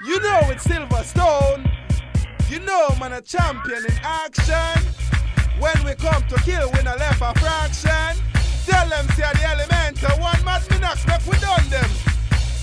You know it's Silverstone. You know man a champion in action. When we come to kill, we not left a fraction. Tell them say the elemental one mad me knocks, make we done them.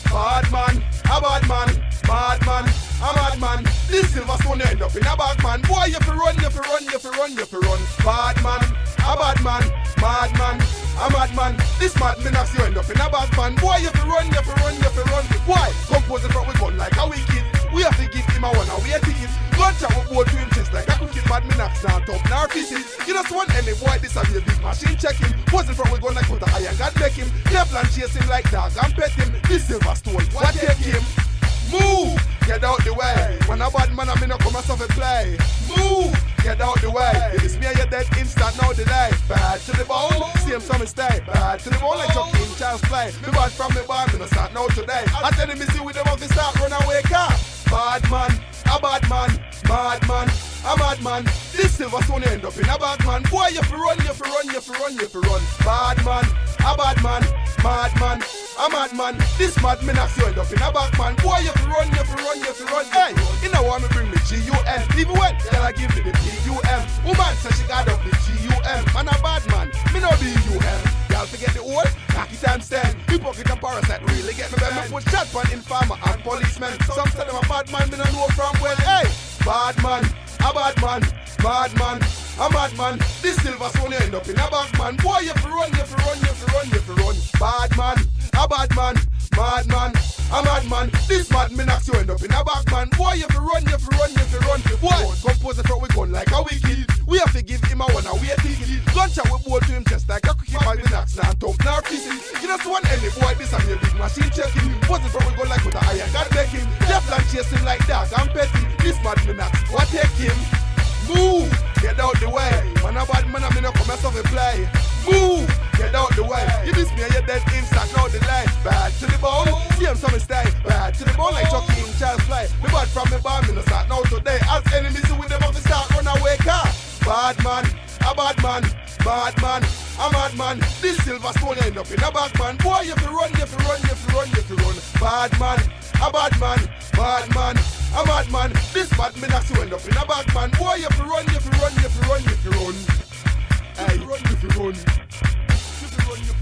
Bad man, a bad man, bad man, a mad man. This Silverstone end up in a bad man. Boy, you fi run, you fi run, you fi run, you fi run. Bad man, a bad man, mad man, a mad man. This mad me knocks you end up in a bad man. Boy, you fi run, you fi run, you fi run. Why? Compose it from we gun like a wicked. We have to give him a one and we a ticket. Gunshot will go to him chest like a cricket. Bad me knocks not up, nor pieces. You just want any boy, this a be a big machine check him. Wasn't from we gun like put a iron God make him. Kevlar chase him like dog and pet him. This Silverstone, what take him? Move, get out the way. When a bad man, I me no come as of a play. Move, get out the way. If it's me and you're dead instant, no delay. Bad to the bone, see him some stay. Bad to the bone like Chucky in child's play. Me bad from the bar, me no start now today. I tell him, me see with them off the start, run away car. Bad man, a bad man, bad man, a mad man. This Silverstone end up in a bad man. Boy, you fi run, you fi run, you fi run, you fi run. Bad man, a bad man, mad man, a mad man. This mad me knocks you end up in a bad man. Boy, you fi run, you fi run, you fi run. Hey, you know what me bring me G-U-M. Even when, girl I give me the P-U-M. Woman says she got up the G-U-M. Man a bad man, me no B-U-M. Y'all forget the old, cocky times 10. Hypocrite and parasite really get me bad. Me put shot on informer and policemen. Some say them a bad man, me no know from when. Hey, bad man, a bad man, bad man, a mad man. This Silverstone end up in a bad man. Boy, you fi run, you fi run, you fi run, you fi run. Bad man, a bad man, mad man, a mad man. This mad me knocks you end up in a bad man. Boy, you fi run, you fi run, you fi run. Boy, compose it from we gun like a wicked. We have to give him a one and we a ticket. Gunshot we bolt to him chest like a cricket. Bag the knocks now thump now pieces. You just want any boy this and your big machine checking. Pose it from we gun like with a iron God make him. Kevlar chase him like dog and petty. This mad me knocks, what take him? Move, get out the way. Man a bad man, I me no come as of a play. Move, get out the way. You miss me and you're dead instant, no delay. Bad to the bone, see him some stay. Bad to the bone like Chucky in child's play. Me bad from me bar, me no start now today. As enemies with them off the start, run away car. Bad man, a bad man, bad man, a mad man. This Silverstone end up in a bad man. Boy, you fi run, you fi run, you fi run, you fi run. Bad man, a bad man, bad man, a mad man. This bad me knocks you end up in a bad man. Boy, you fi run, you fi run, you fi run, you fi run. Hey, you fi run, you fi run, you fi run, you fi run.